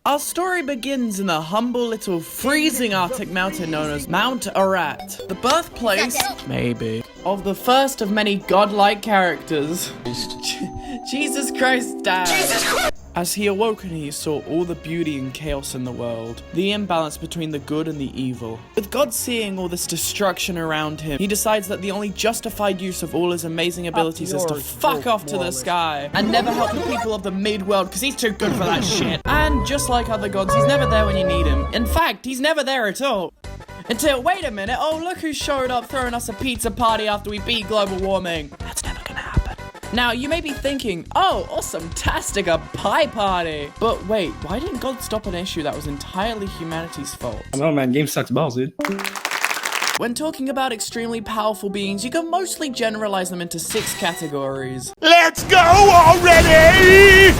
Our story begins in the humble little freezing Arctic mountain known as Mount Ararat, the birthplace, maybe, of the first of many godlike characters, Jesus Christ, Dad. As he awoke and he saw all the beauty and chaos in the world, the imbalance between the good and the evil. With God seeing all this destruction around him, he decides that the only justified use of all his amazing abilities is to fuck off to the sky and never help the people of the mid-world because he's too good for that shit. And just like other gods, he's never there when you need him. In fact, he's never there at all. Until, wait a minute, oh look who showed up throwing us a pizza party after we beat global warming. That's never gonna happen. Now, you may be thinking, oh, awesome-tastic, a pie party. But wait, why didn't God stop an issue that was entirely humanity's fault? I don't know, man. Game sucks balls, dude. When talking about extremely powerful beings, you can mostly generalize them into 6 categories. Let's go already!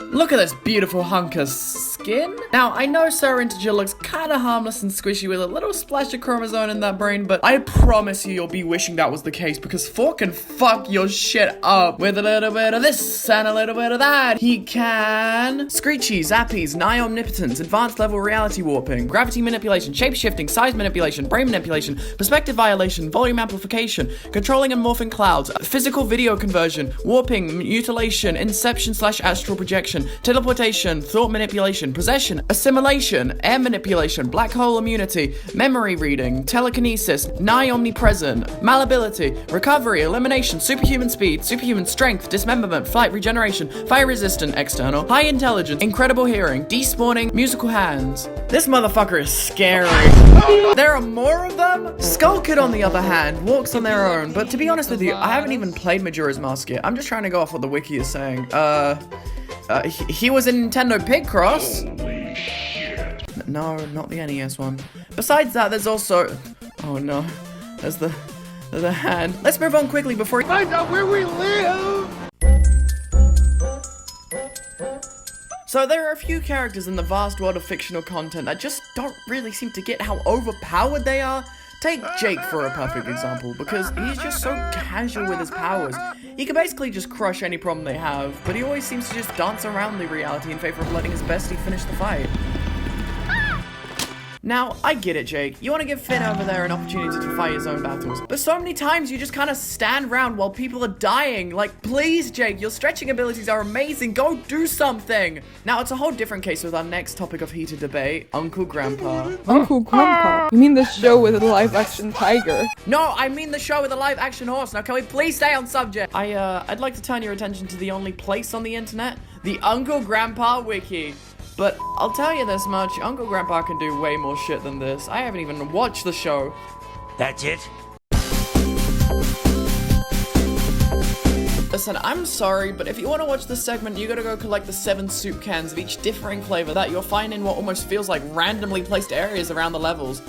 Look at this beautiful hunk of skin. Now, I know Sir Integer looks kinda harmless and squishy with a little splash of chromosome in that brain, but I promise you'll be wishing that was the case because Fork can fuck your shit up with a little bit of this and a little bit of that. He can screechy, zappies, nigh omnipotence, advanced level reality warping, gravity manipulation, shape-shifting, size manipulation, brain manipulation, perspective violation, volume amplification, controlling and morphing clouds, physical video conversion, warping, mutilation, inception/astral projection, teleportation, thought manipulation, possession, assimilation, air manipulation, black hole immunity, memory reading, telekinesis, nigh omnipresent, malleability, recovery, elimination, superhuman speed, superhuman strength, dismemberment, flight regeneration, fire resistant, external, high intelligence, incredible hearing, despawning, musical hands. This motherfucker is scary. There are more of them? Skull Kid, on the other hand, walks on their own, but to be honest with you, I haven't even played Majora's Mask yet. I'm just trying to go off what the wiki is saying. He was in Nintendo Picross. No, not the NES one. Besides that, there's also... Oh no, there's the hand. Let's move on quickly before he finds out where we live! So there are a few characters in the vast world of fictional content that just don't really seem to get how overpowered they are. Take Jake for a perfect example, because he's just so casual with his powers. He can basically just crush any problem they have, but he always seems to just dance around the reality in favor of letting his bestie finish the fight. Now, I get it, Jake. You want to give Finn over there an opportunity to fight his own battles. But so many times you just kind of stand around while people are dying. Like, please, Jake, your stretching abilities are amazing. Go do something. Now, it's a whole different case with our next topic of heated debate, Uncle Grandpa. Uncle Grandpa? You mean the show with the live-action tiger? No, I mean the show with the live-action horse. Now, can we please stay on subject? I'd like to turn your attention to the only place on the internet, the Uncle Grandpa Wiki. But I'll tell you this much, Uncle Grandpa can do way more shit than this. I haven't even watched the show. That's it? Listen, I'm sorry, but if you want to watch this segment, you gotta go collect the 7 soup cans of each differing flavor that you'll find in what almost feels like randomly placed areas around the levels.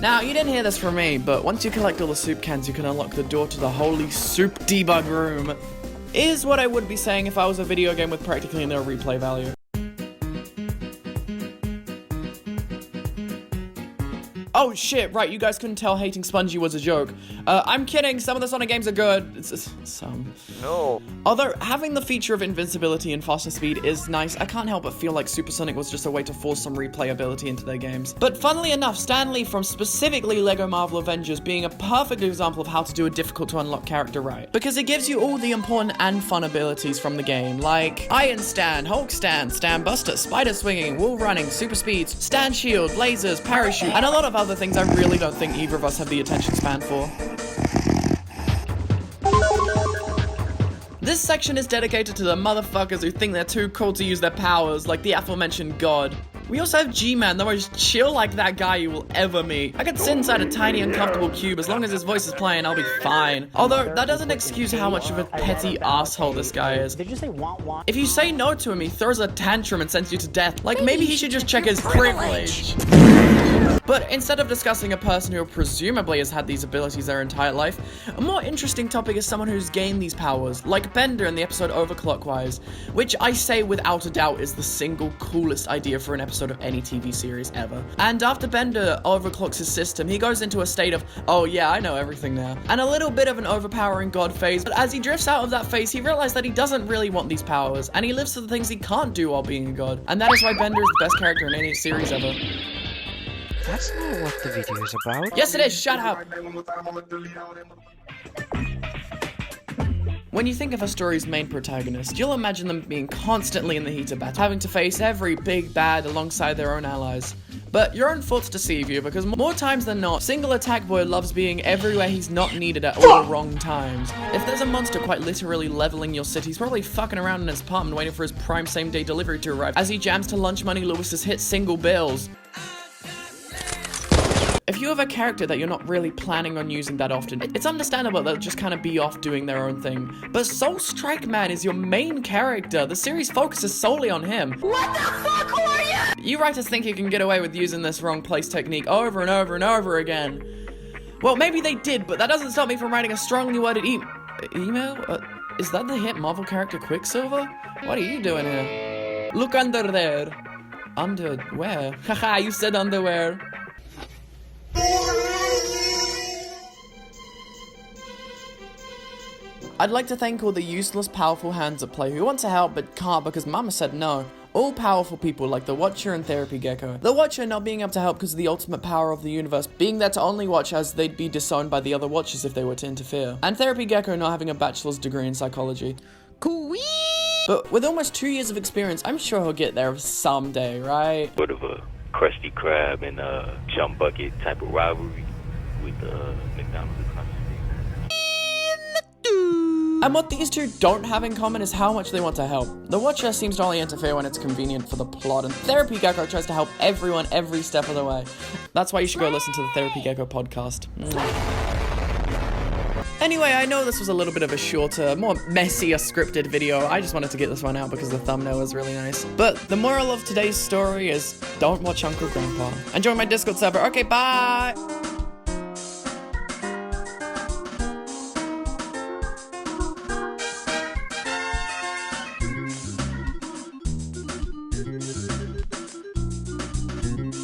Now, you didn't hear this from me, but once you collect all the soup cans, you can unlock the door to the holy soup debug room. Is what I would be saying if I was a video game with practically no replay value. Oh shit, right, you guys couldn't tell hating Spongy was a joke. I'm kidding, some of the Sonic games are good. Some. No. Although, having the feature of invincibility and faster speed is nice, I can't help but feel like Super Sonic was just a way to force some replayability into their games. But funnily enough, Stan Lee from specifically LEGO Marvel Avengers being a perfect example of how to do a difficult to unlock character right. Because it gives you all the important and fun abilities from the game, like Iron Stan, Hulk Stan, Stan Buster, Spider Swinging, Wall Running, Super Speeds, Stan Shield, Lasers, Parachute, and a lot of other things I really don't think either of us have the attention span for. This section is dedicated to the motherfuckers who think they're too cool to use their powers, like the aforementioned God. We also have G-Man, the most chill like that guy you will ever meet. I could sit inside a tiny uncomfortable cube, as long as his voice is playing, I'll be fine. Although, that doesn't excuse how much of a petty asshole this guy is. Did you say want? If you say no to him, he throws a tantrum and sends you to death. Like, maybe he should just check his privilege. But instead of discussing a person who presumably has had these abilities their entire life, a more interesting topic is someone who's gained these powers, like Bender in the episode Overclockwise, which I say without a doubt is the single coolest idea for an episode episode of any TV series ever. And after Bender overclocks his system, he goes into a state of, oh yeah, I know everything now, and a little bit of an overpowering god phase. But as he drifts out of that phase, he realizes that he doesn't really want these powers, and he lives for the things he can't do while being a god. And that is why Bender is the best character in any series ever. That's not what the video is about. Yes, it is. Shut up. When you think of a story's main protagonist, you'll imagine them being constantly in the heat of battle, having to face every big bad alongside their own allies. But your own thoughts deceive you, because more times than not, single attack boy loves being everywhere he's not needed at all the wrong times. If there's a monster quite literally leveling your city, he's probably fucking around in his apartment waiting for his prime same-day delivery to arrive. As he jams to Lunch Money Lewis's hit single bills. If you have a character that you're not really planning on using that often, it's understandable they'll just kind of be off doing their own thing. But Soul Strike Man is your main character. The series focuses solely on him. What the fuck, who are you? You writers think you can get away with using this wrong place technique over and over and over again. Well, maybe they did, but that doesn't stop me from writing a strongly worded email? Is that the hit Marvel character Quicksilver? What are you doing here? Look under there. Underwear? Haha, you said underwear. I'd like to thank all the useless, powerful hands at play who want to help but can't because Mama said no. All powerful people like the Watcher and Therapy Gecko. The Watcher not being able to help because of the ultimate power of the universe, being there to only watch as they'd be disowned by the other Watchers if they were to interfere. And Therapy Gecko not having a bachelor's degree in psychology. Cool. But with almost 2 years of experience, I'm sure he'll get there someday, right? Sort of a Krusty Krab and a jump bucket type of rivalry with McDonald's across the street. And what these two don't have in common is how much they want to help. The Watcher seems to only interfere when it's convenient for the plot, and Therapy Gecko tries to help everyone every step of the way. That's why you should go listen to the Therapy Gecko podcast. Anyway, I know this was a little bit of a shorter, more messier scripted video. I just wanted to get this one out because the thumbnail was really nice. But the moral of today's story is don't watch Uncle Grandpa. And join my Discord server. Okay, bye!